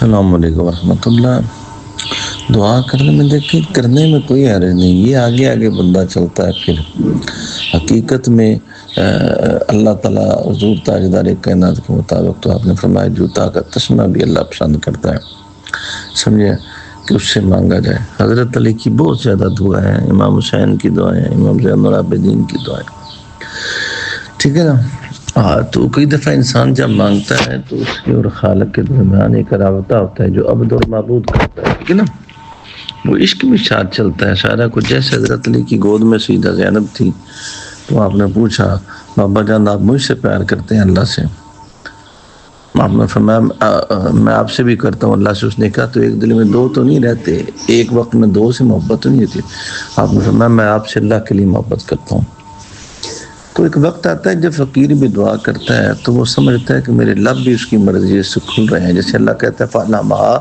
السلام علیکم ورحمۃ اللہ۔ دعا کرنے میں دیکھیں، کرنے میں کوئی حرج نہیں، یہ آگے آگے بندہ چلتا ہے۔ پھر حقیقت میں اللہ تعالیٰ حضور تاجدار کائنات کے مطابق تو آپ نے فرمایا جوتا کا تسمہ بھی اللہ پسند کرتا ہے، سمجھے، کہ اس سے مانگا جائے۔ حضرت علی کی بہت زیادہ دعائیں ہیں، امام حسین کی دعائیں، امام زین العابدین کی دعائیں، ٹھیک ہے نا۔ تو کئی دفعہ انسان جب مانگتا ہے تو اس کے اور خالق کے درمیان ایک رابطہ ہوتا ہے جو عبد اور معبود کرتا ہے، ٹھیک ہے نا۔ وہ عشق بھی ساتھ چلتا ہے سارا کچھ۔ جیسے حضرت علی کی گود میں سیدہ زینب تھی تو آپ نے پوچھا بابا جان آپ مجھ سے پیار کرتے ہیں اللہ سے؟ آپ نے فرمایا میں آپ سے بھی کرتا ہوں اللہ سے۔ اس نے کہا تو ایک دل میں دو تو نہیں رہتے، ایک وقت میں دو سے محبت نہیں ہوتی۔ آپ نے فرمایا میں آپ سے اللہ کے لیے محبت کرتا ہوں۔ تو ایک وقت آتا ہے جب فقیر بھی دعا کرتا ہے تو وہ سمجھتا ہے کہ میرے لب بھی اس کی مرضی سے کھل رہے ہیں، جیسے اللہ کہتا ہے فَعْلَمَا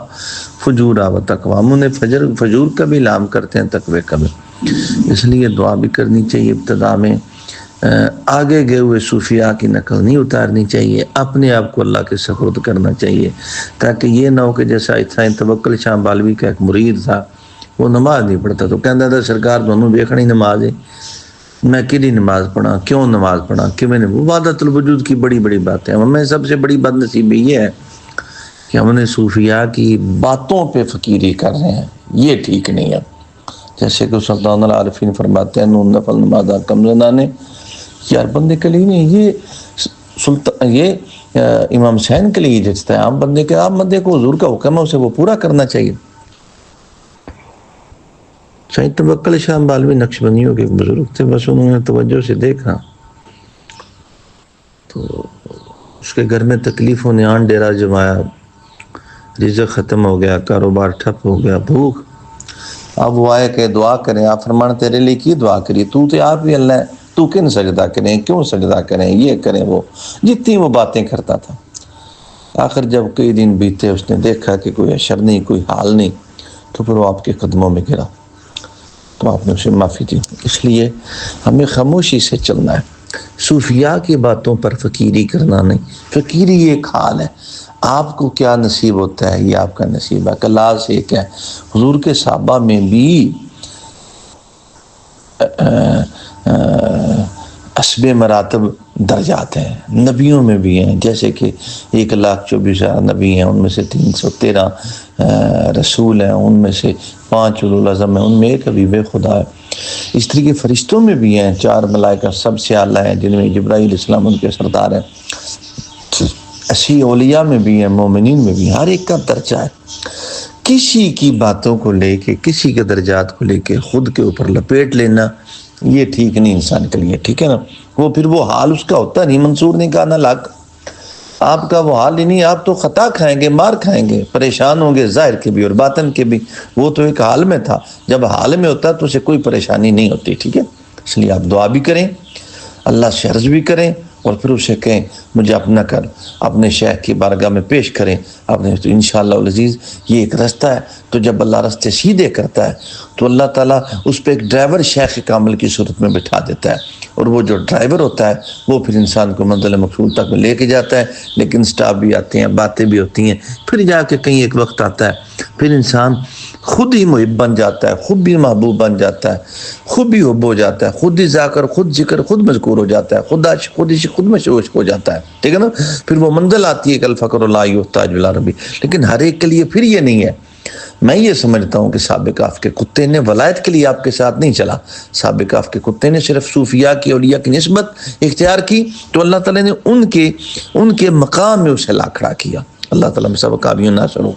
فُجُورًا وَتَقْوَىٰ، ہم انہیں فجور کا بھی اعلان کرتے ہیں، تقوی کا بھی۔ اس لیے دعا بھی کرنی چاہیے۔ ابتدا میں آگے گئے ہوئے صوفیاء کی نقل نہیں اتارنی چاہیے، اپنے آپ کو اللہ کے سپرد کرنا چاہیے، تاکہ یہ نہ ہو کہ جیسا توکل شاہ بالوی کا ایک مرید تھا، وہ نماز نہیں پڑھتا تو کہتا تھا سرکار دونوں دیکھنی نماز ہے، میں کدی نماز پڑھا، کیوں نماز پڑھا، کہ میں نے وحدت الوجود کی بڑی بڑی باتیں۔ ہمیں سب سے بڑی بد نصیبی یہ ہے کہ ہم نے صوفیاء کی باتوں پہ فقیری کر رہے ہیں، یہ ٹھیک نہیں ہے۔ جیسے کہ سلطان العارفین فرماتے ہیں نون نفل نمازہ کم زنانے، یار بندے کے لیے نہیں، یہ امام حسین کے لیے جچتا ہے۔ عام بندے کو حضور کا حکم ہے، اسے وہ پورا کرنا چاہیے۔ سید توکل شاہ بالوی نقشبندیوں کے بزرگ تھے، بس انہوں نے توجہ سے دیکھا تو اس کے گھر میں تکلیفوں نے آن ڈیرا جمایا، رزق ختم ہو گیا، کاروبار ٹھپ ہو گیا، بھوک۔ اب وہ آئے کہ دعا کریں، آپ فرمان تیرے لیے کی دعا کری، تو آپ ہی اللہ ہے، تو کن سجدہ کریں، کیوں سجدہ کریں، یہ کریں وہ، جتنی وہ باتیں کرتا تھا۔ آخر جب کئی دن بیتے اس نے دیکھا کہ کوئی اشر نہیں، کوئی حال نہیں، تو پھر وہ آپ کے قدموں میں گرا تو آپ نے اسے معافی دی۔ اس لیے ہمیں خاموشی سے چلنا ہے، صوفیاء کی باتوں پر فقیری کرنا نہیں۔ فقیری ایک حال ہے، آپ کو کیا نصیب ہوتا ہے یہ آپ کا نصیب ہے، کلاس ایک ہے۔ حضور کے صحابہ میں بھی حسب مراتب درجات ہیں، نبیوں میں بھی ہیں، جیسے کہ 1,24,000 نبی ہیں، ان میں سے 313 رسول ہیں، ان میں سے 5 اولو العزم ہیں، ان میں ایک حبیب خدا ہے۔ اس طریقے فرشتوں میں بھی ہیں 4 ملائکہ سب سے اعلیٰ ہیں، جن میں جبرائیل علیہ السلام ان کے سردار ہیں۔ 80 اولیاء میں بھی ہیں، مومنین میں بھی ہیں، ہر ایک کا درجہ ہے۔ کسی کی باتوں کو لے کے، کسی کے درجات کو لے کے خود کے اوپر لپیٹ لینا یہ ٹھیک نہیں انسان کے لیے، ٹھیک ہے نا۔ وہ پھر وہ حال اس کا ہوتا نہیں، منصور نہیں کہا نہ لاکھ، آپ کا وہ حال ہی نہیں، آپ تو خطا کھائیں گے، مار کھائیں گے، پریشان ہوں گے، ظاہر کے بھی اور باطن کے بھی۔ وہ تو ایک حال میں تھا، جب حال میں ہوتا تو اسے کوئی پریشانی نہیں ہوتی، ٹھیک ہے۔ اس لیے آپ دعا بھی کریں، اللہ سے عرض بھی کریں، اور پھر اسے کہیں مجھے اپنا کر، اپنے شیخ کی بارگاہ میں پیش کریں اپنے، تو انشاءاللہ العزیز یہ ایک رستہ ہے۔ تو جب اللہ رستے سیدھے کرتا ہے تو اللہ تعالیٰ اس پہ ایک ڈرائیور شیخ کامل کی صورت میں بٹھا دیتا ہے، اور وہ جو ڈرائیور ہوتا ہے وہ پھر انسان کو منزل مقصود تک لے کے جاتا ہے۔ لیکن سٹاپ بھی آتے ہیں، باتیں بھی ہوتی ہیں، پھر جا کے کہیں ایک وقت آتا ہے پھر انسان خود ہی محب بن جاتا ہے، خود بھی محبوب بن جاتا ہے، خود ہی حب ہو جاتا ہے، خود ہی ذاکر، خود ذکر، خود مذکور ہو جاتا ہے، خود عاشق، خود مشوش ہو جاتا ہے، ٹھیک ہے نا۔ پھر وہ منزل آتی ہے کہ الفقر لا یحتاج الی ربی، لیکن ہر ایک کے لیے پھر یہ نہیں ہے۔ میں یہ سمجھتا ہوں کہ صحابہ کہف کے کتے نے ولایت کے لیے آپ کے ساتھ نہیں چلا، صحابہ کہف کے کتے نے صرف صوفیاء کی، اولیاء کی نسبت اختیار کی، تو اللہ تعالیٰ نے ان کے مقام میں اسے لا کھڑا کیا۔ اللہ تعالیٰ میں سب کامیوں نہ سنو۔